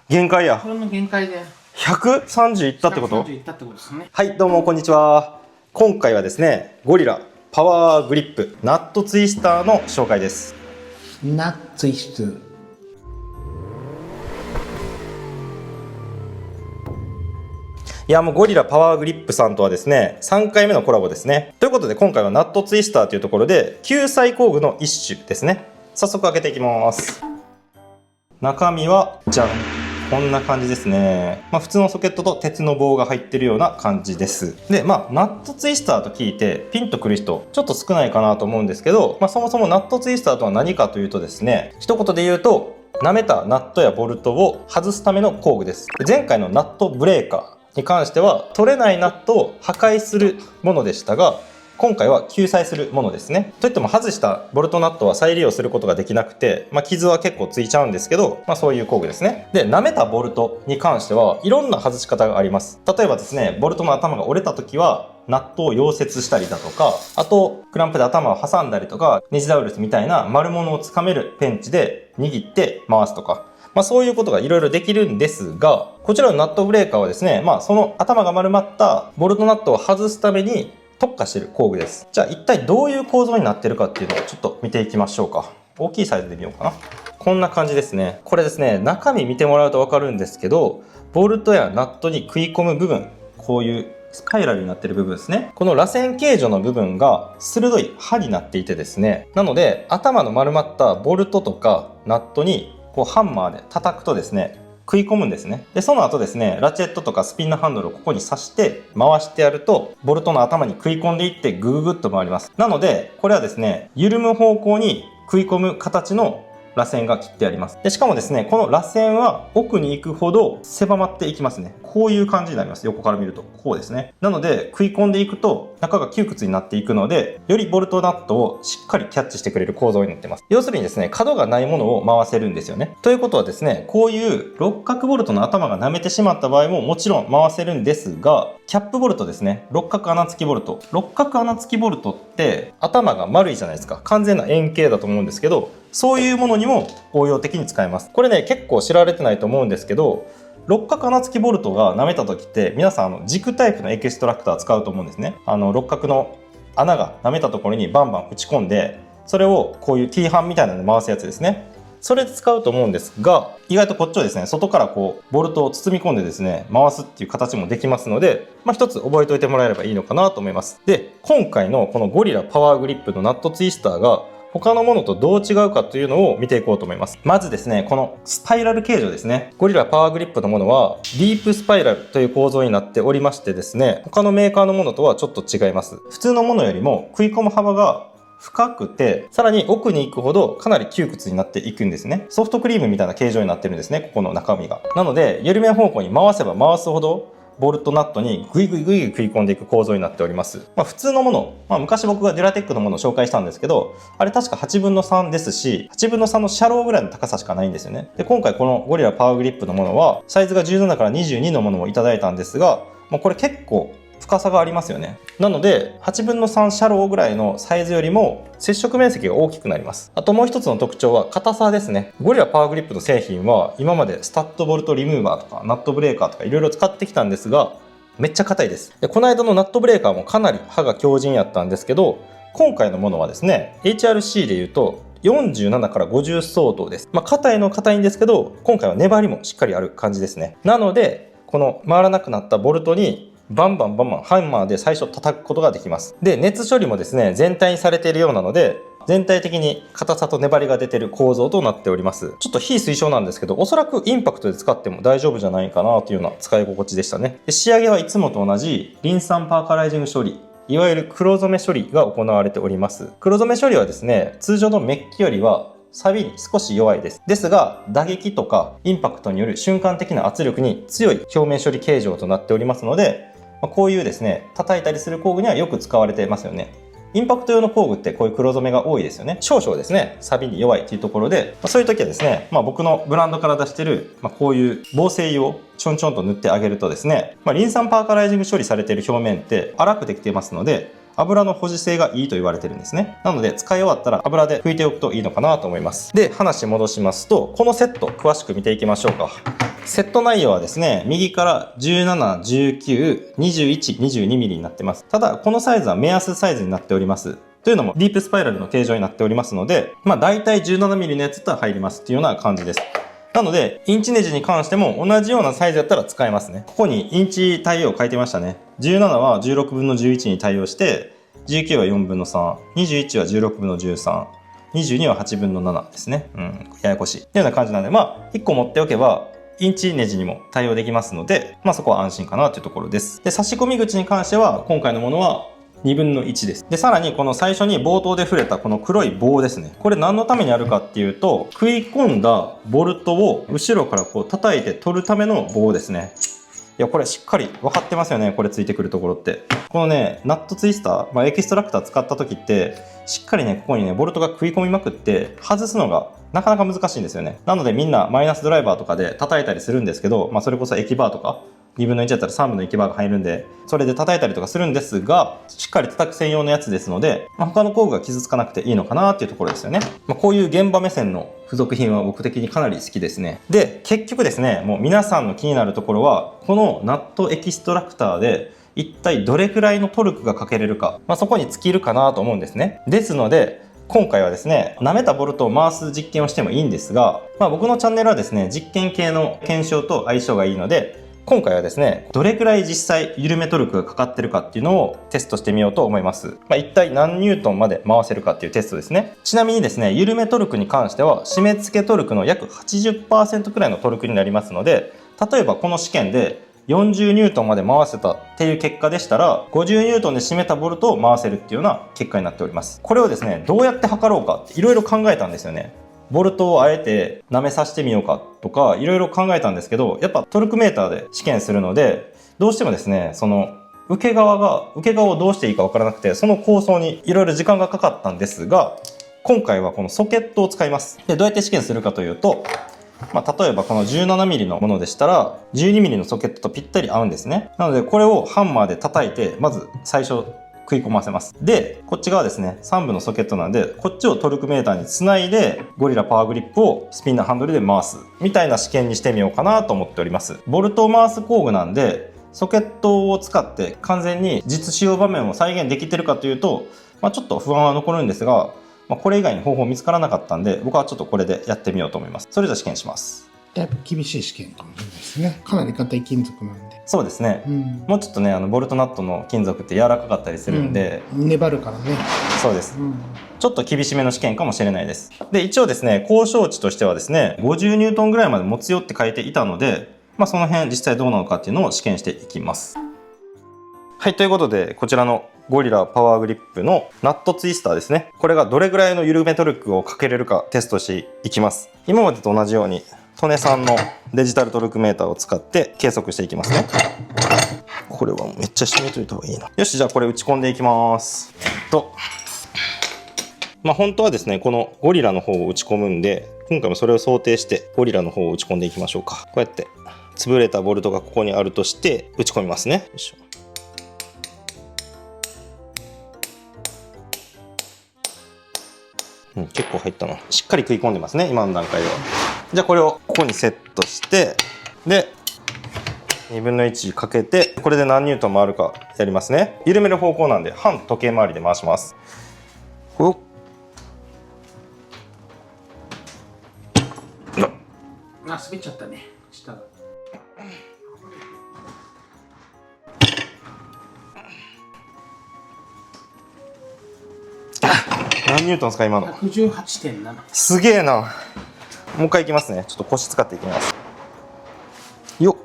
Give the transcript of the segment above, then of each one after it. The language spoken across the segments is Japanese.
限界や。これの限界で130いったってこと？ 130いったってことですね。はい、どうもこんにちは。今回はですね、ゴリラパワーグリップナットツイスターの紹介です。ナッツイスト。いや、もうゴリラパワーグリップさんとはですね、3回目のコラボですね。ということで今回はナットツイスターというところで救済工具の一種ですね。早速開けていきます。中身はじゃん、こんな感じですね。普通のソケットと鉄の棒が入ってるような感じです。で、ナットツイスターと聞いてピンとくる人ちょっと少ないかなと思うんですけど、そもそもナットツイスターとは何かというとですね、一言で言うと舐めたナットやボルトを外すための工具です。前回のナットブレーカーに関しては取れないナットを破壊するものでしたが、今回は救済するものですね。といっても外したボルトナットは再利用することができなくて、傷は結構ついちゃうんですけど、そういう工具ですね。で、舐めたボルトに関してはいろんな外し方があります。例えばですね、ボルトの頭が折れた時はナットを溶接したりだとか、あとクランプで頭を挟んだりとか、ネジダウルスみたいな丸物をつかめるペンチで握って回すとか、そういうことがいろいろできるんですが、こちらのナットブレーカーはですね、その頭が丸まったボルトナットを外すために特化している工具です。じゃあ一体どういう構造になってるかっていうのをちょっと見ていきましょうか。大きいサイズで見ようかな。こんな感じですね。これですね、中身見てもらうと分かるんですけど、ボルトやナットに食い込む部分、こういうスパイラルになっている部分ですね。この螺旋形状の部分が鋭い刃になっていてですね、なので頭の丸まったボルトとかナットにハンマーで叩くとですね、食い込むんですね。で、その後ですね、ラチェットとかスピンのハンドルをここに刺して回してやると、ボルトの頭に食い込んでいってグググッと回ります。なので、これはですね、緩む方向に食い込む形の螺旋が切ってあります。で、しかもですね、この螺旋は奥に行くほど狭まっていきますね。こういう感じになります。横から見ると。こうですね。なので、食い込んでいくと中が窮屈になっていくので、よりボルトナットをしっかりキャッチしてくれる構造になっています。要するにですね、角がないものを回せるんですよね。ということはですね、こういう六角ボルトの頭が舐めてしまった場合ももちろん回せるんですが、キャップボルトですね。六角穴付きボルト。六角穴付きボルトって頭が丸いじゃないですか。完全な円形だと思うんですけど、そういうものにも応用的に使えます。これね、結構知られてないと思うんですけど、六角穴付きボルトが舐めた時って皆さん軸タイプのエキストラクター使うと思うんですね。六角の穴が舐めたところにバンバン打ち込んで、それをこういう T 版みたいなので回すやつですね。それで使うと思うんですが、意外とこっちをですね、外からボルトを包み込んでですね、回すっていう形もできますので、一つ覚えておいてもらえればいいのかなと思います。で、今回のこのゴリラパワーグリップのナットツイスターが他のものとどう違うかというのを見ていこうと思います。まずですね、このスパイラル形状ですね。ゴリラパワーグリップのものはディープスパイラルという構造になっておりましてですね、他のメーカーのものとはちょっと違います。普通のものよりも食い込む幅が深くて、さらに奥に行くほどかなり窮屈になっていくんですね。ソフトクリームみたいな形状になってるんですね、ここの中身が。なので、緩め方向に回せば回すほどボルトナットにグイグイグイグイ食い込んでいく構造になっております。普通のもの、昔僕がデュラテックのものを紹介したんですけど、あれ確か8分の3ですし、8分の3のシャローぐらいの高さしかないんですよね。で、今回このゴリラパワーグリップのものは、サイズが17から22のものをいただいたんですが、これ結構深さがありますよね。なので8分の3シャローぐらいのサイズよりも接触面積が大きくなります。あともう一つの特徴は硬さですね。ゴリラパワーグリップの製品は今までスタッドボルトリムーバーとかナットブレーカーとかいろいろ使ってきたんですが、めっちゃ硬いです。で、この間のナットブレーカーもかなり刃が強靭やったんですけど、今回のものはですね HRC でいうと47から50相当です。硬いのは硬いんですけど、今回は粘りもしっかりある感じですね。なのでこの回らなくなったボルトにバンバンハンマーで最初叩くことができます。で、熱処理もですね全体にされているようなので、全体的に硬さと粘りが出ている構造となっております。ちょっと非推奨なんですけど、おそらくインパクトで使っても大丈夫じゃないかなというような使い心地でしたね。で、仕上げはいつもと同じリン酸パーカライジング処理、いわゆる黒染め処理が行われております。黒染め処理はですね、通常のメッキよりは錆に少し弱いです。ですが、打撃とかインパクトによる瞬間的な圧力に強い表面処理形状となっておりますので、こういうですね、叩いたりする工具にはよく使われてますよね。インパクト用の工具ってこういう黒染めが多いですよね。少々ですね、錆に弱いっていうところで、そういう時はですね、僕のブランドから出してる、こういう防水油をちょんちょんと塗ってあげるとですね、リン酸パーカライジング処理されている表面って粗くできていますので、油の保持性がいいと言われてるんですね。なので使い終わったら油で拭いておくといいのかなと思います。で、話戻しますと、このセット詳しく見ていきましょうか。セット内容はですね、右から17、19、21、22mm になってます。ただ、このサイズは目安サイズになっております。というのも、ディープスパイラルの形状になっておりますので、大体 17mm のやつだったら入りますっていうような感じです。なので、インチネジに関しても同じようなサイズだったら使えますね。ここにインチ対応書いてましたね。17は16分の11に対応して、19は4分の3、21は16分の13、22は8分の7ですね。ややこしい。っていうような感じなので、1個持っておけば、インチネジにも対応できますので、そこは安心かなというところです。で、差し込み口に関しては、今回のものは2分の1です。で、さらにこの最初に冒頭で触れたこの黒い棒ですね。これ何のためにあるかっていうと、食い込んだボルトを後ろからこう叩いて取るための棒ですね。いや、これしっかり分かってますよね。これついてくるところって。このね、ナットツイスター、エキストラクター使った時って、しっかりね、ここにね、ボルトが食い込みまくって、外すのがなかなか難しいんですよね。なのでみんなマイナスドライバーとかで叩いたりするんですけど、それこそ駅バーとか、2分の1だったら3分の1バーが入るんで、それで叩いたりとかするんですが、しっかり叩く専用のやつですので、他の工具が傷つかなくていいのかなっていうところですよね。こういう現場目線の付属品は僕的にかなり好きですね。で、結局ですね、もう皆さんの気になるところは、このナットエキストラクターで、一体どれくらいのトルクがかけれるか、そこに尽きるかなと思うんですね。ですので、今回はですね、舐めたボルトを回す実験をしてもいいんですが、僕のチャンネルはですね、実験系の検証と相性がいいので、今回はですね、どれくらい実際緩めトルクがかかってるかっていうのをテストしてみようと思います。一体何ニュートンまで回せるかっていうテストですね。ちなみにですね、緩めトルクに関しては、締め付けトルクの約 80% くらいのトルクになりますので、例えばこの試験で40ニュートンまで回せたっていう結果でしたら、50ニュートンで締めたボルトを回せるっていうような結果になっております。これをですね、どうやって測ろうかっていろいろ考えたんですよね。ボルトをあえて舐めさせてみようかとかいろいろ考えたんですけど、やっぱトルクメーターで試験するので、どうしてもですね、その受け側をどうしていいかわからなくて、その構想にいろいろ時間がかかったんですが、今回はこのソケットを使います。で、どうやって試験するかというと、例えばこの 17mm のものでしたら 12mm のソケットとぴったり合うんですね。なのでこれをハンマーで叩いて、まず最初食い込ませます。で、こっち側ですね、3分のソケットなんで、こっちをトルクメーターにつないで、ゴリラパワーグリップをスピンのハンドルで回す。みたいな試験にしてみようかなと思っております。ボルトを回す工具なんで、ソケットを使って完全に実使用場面を再現できてるかというと、ちょっと不安は残るんですが、これ以外に方法見つからなかったんで、僕はちょっとこれでやってみようと思います。それじゃ試験します。だいぶ厳しい試験かもしれないですね。かなり硬い金属なんで。そうですね。もうちょっとね、ボルトナットの金属って柔らかかったりするんで。粘るからね。そうです。ちょっと厳しめの試験かもしれないです。で、一応ですね、交渉値としてはですね、50ニュートンぐらいまで持つよって書いていたので、その辺実際どうなのかっていうのを試験していきます。はい、ということで、こちらのゴリラパワーグリップのナットツイスターですね。これがどれぐらいの緩めトルクをかけれるかテストしていきます。今までと同じように、トネさんのデジタルトルクメーターを使って計測していきますね。これはめっちゃ下見といた方がいいな。よし、じゃあこれ打ち込んでいきます。本当はですね、このゴリラの方を打ち込むんで、今回もそれを想定してゴリラの方を打ち込んでいきましょうか。こうやって潰れたボルトがここにあるとして打ち込みますね。よいしょ。結構入ったな。しっかり食い込んでますね、今の段階では。じゃあこれをここにセットして、で、2分の1かけて、これで何ニュートン回るかやりますね。緩める方向なんで、反時計回りで回します。滑っちゃったね、下が。何ニュートンですか今の。118.7。すげえな。もう一回いきますね。ちょっと腰使っていきます。よっ。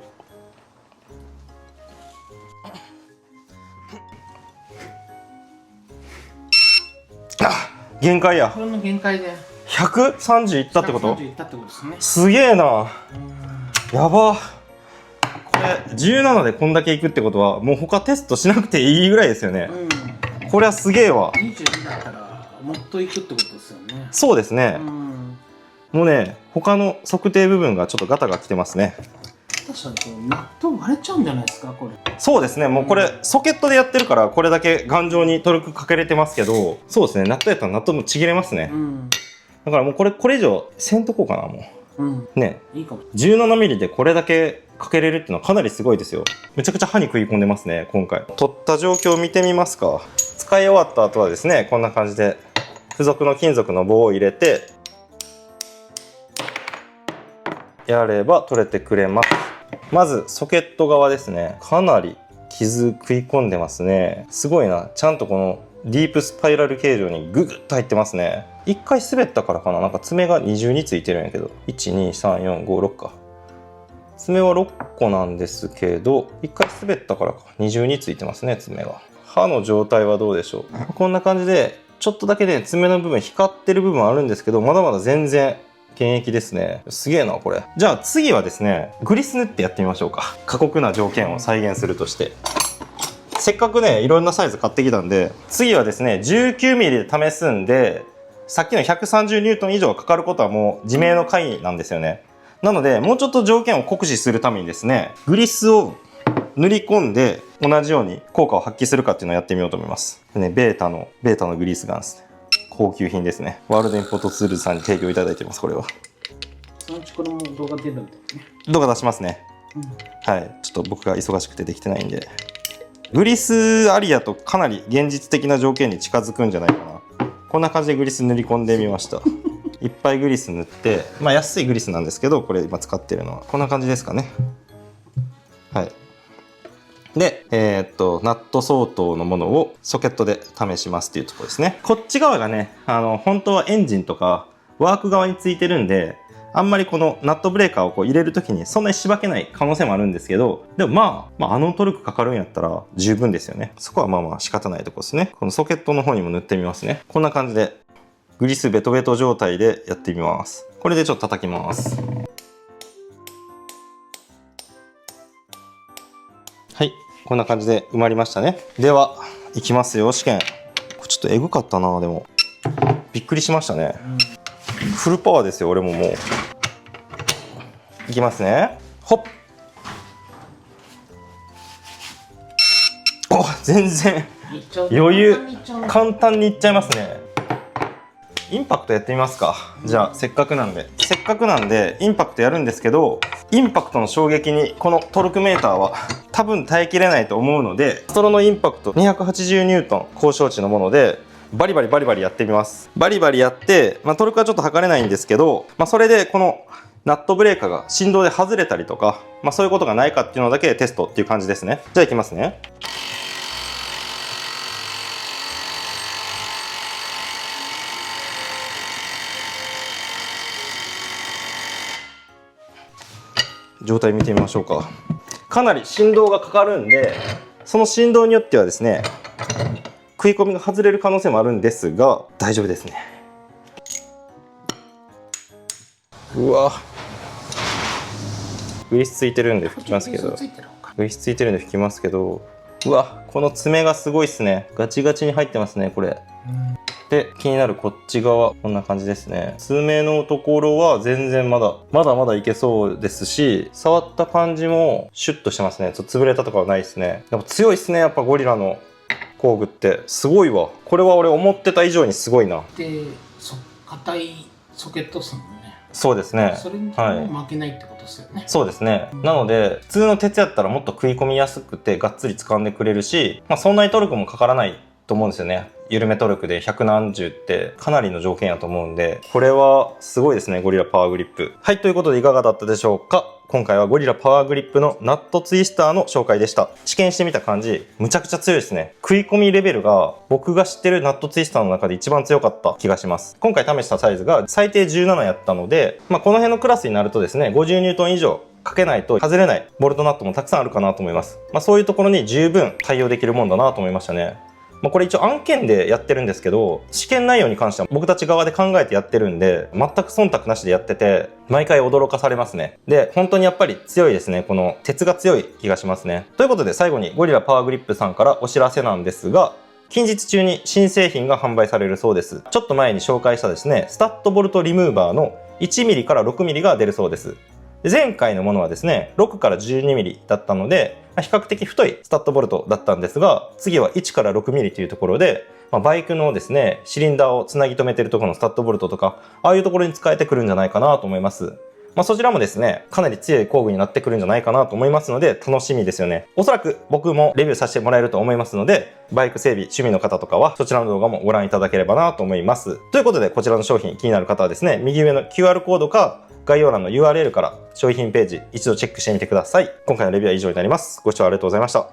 限界や。これの限界で130いったってこと？ 130いったってことですね。すげえな。やば。これ17でこんだけいくってことはもう他テストしなくていいぐらいですよね。これはすげえわ。22だったらもっといくってことですよね。そうですね。もうね、他の測定部分がちょっとガタが来てますね。下手したらナット割れちゃうんじゃないですかこれ。そうですね、もうこれソケットでやってるからこれだけ頑丈にトルクかけれてますけど、そうですね、ナットやったらナットもちぎれますね。だからもうこれ以上せんとこうかな、もう。ね、いいかも。17ミリでこれだけかけれるっていうのはかなりすごいですよ。めちゃくちゃ刃に食い込んでますね、今回。取った状況を見てみますか。使い終わった後はですね、こんな感じで付属の金属の棒を入れてやれば取れてくれます。まずソケット側ですね、かなり傷食い込んでますね。すごいな、ちゃんとこのディープスパイラル形状にググッと入ってますね。一回滑ったからかな、なんか爪が二重についてるんやけど、12345か、爪は6個なんですけど、一回滑ったからか二重についてますね、爪が。刃の状態はどうでしょう。こんな感じでちょっとだけね、爪の部分光ってる部分あるんですけど、まだまだ全然現役ですね。すげえなこれ。じゃあ次はですね、グリス塗ってやってみましょうか。過酷な条件を再現するとして、せっかくねいろんなサイズ買ってきたんで、次はですね 19mm で試すんで、さっきの130ニュートン以上かかることはもう自明の回なんですよね。なのでもうちょっと条件を酷使するためにですね、グリスを塗り込んで同じように効果を発揮するかっていうのをやってみようと思います。ね、ベータのグリースガンですね。高級品ですね。ワールドインポートツールズさんに提供いただいてます。これはそのうちこれも動画出るんだよね。動画出しますね。はい、ちょっと僕が忙しくてできてないんで。グリスありやとかなり現実的な条件に近づくんじゃないかな。こんな感じでグリス塗り込んでみました。いっぱいグリス塗って、まあ安いグリスなんですけど、これ今使ってるのはこんな感じですかね。はい。で、ナット相当のものをソケットで試しますっていうところですね。こっち側がね、本当はエンジンとかワーク側についてるんで、あんまりこのナットブレーカーをこう入れるときにそんなにしばけない可能性もあるんですけど、でもまあトルクかかるんやったら十分ですよね。そこはまあ仕方ないところですね。このソケットの方にも塗ってみますね。こんな感じでグリスベトベト状態でやってみます。これでちょっと叩きます。はい、こんな感じで埋まりましたね。では、いきますよ、試験。これちょっとエグかったな、でも。びっくりしましたね。フルパワーですよ、俺ももう。いきますね。ほっ。お、全然余裕。簡単にいっちゃいますね。インパクトやってみますか。じゃあせっかくなんでインパクトやるんですけど、インパクトの衝撃にこのトルクメーターは多分耐えきれないと思うので、ストロのインパクト280ニュートン高承知のものでバリバリやってみます。バリバリやって、トルクはちょっと測れないんですけど、それでこのナットブレーカーが振動で外れたりとか、そういうことがないかっていうのだけテストっていう感じですね。じゃあいきますね。状態見てみましょうか。かなり振動がかかるんで、その振動によってはですね、食い込みが外れる可能性もあるんですが、大丈夫ですね。うわ、グリスついてるんで拭きますけど、グリスついてるんで拭きますけど、うわ、この爪がすごいっすね。ガチガチに入ってますね、これ。で、気になるこっち側、こんな感じですね。爪のところは全然まだいけそうですし、触った感じもシュッとしてますね。ちょっと潰れたとかはないですね。でも強いっすね、やっぱゴリラの工具って。すごいわ。これは俺思ってた以上にすごいな。で、硬いソケットっすもんね。そうですね。それにも負けないってことですよね。そうですね。なので、普通の鉄やったらもっと食い込みやすくて、がっつり掴んでくれるし、そんなにトルクもかからないと思うんですよね。緩めトルクで100何十ってかなりの条件やと思うんで、これはすごいですね、ゴリラパワーグリップ。はい、ということでいかがだったでしょうか。今回はゴリラパワーグリップのナットツイスターの紹介でした。試験してみた感じ、むちゃくちゃ強いですね。食い込みレベルが僕が知ってるナットツイスターの中で一番強かった気がします。今回試したサイズが最低17やったので、この辺のクラスになるとですね、50ニュートン以上かけないと外れないボルトナットもたくさんあるかなと思います。そういうところに十分対応できるもんだなと思いましたね。これ一応案件でやってるんですけど、試験内容に関しては僕たち側で考えてやってるんで、全く忖度なしでやってて、毎回驚かされますね。で、本当にやっぱり強いですね。この鉄が強い気がしますね。ということで最後にゴリラパワーグリップさんからお知らせなんですが、近日中に新製品が販売されるそうです。ちょっと前に紹介したですね、スタッドボルトリムーバーの1mmから6mmが出るそうです。で前回のものはですね、6から 12mm だったので、比較的太いスタッドボルトだったんですが、次は1から 6mm というところで、バイクのですね、シリンダーをつなぎ止めてるところのスタッドボルトとか、ああいうところに使えてくるんじゃないかなと思います。そちらもですね、かなり強い工具になってくるんじゃないかなと思いますので、楽しみですよね。おそらく僕もレビューさせてもらえると思いますので、バイク整備趣味の方とかは、そちらの動画もご覧いただければなと思います。ということで、こちらの商品気になる方はですね、右上の QR コードか、概要欄の URL から商品ページ一度チェックしてみてください。今回のレビューは以上になります。ご視聴ありがとうございました。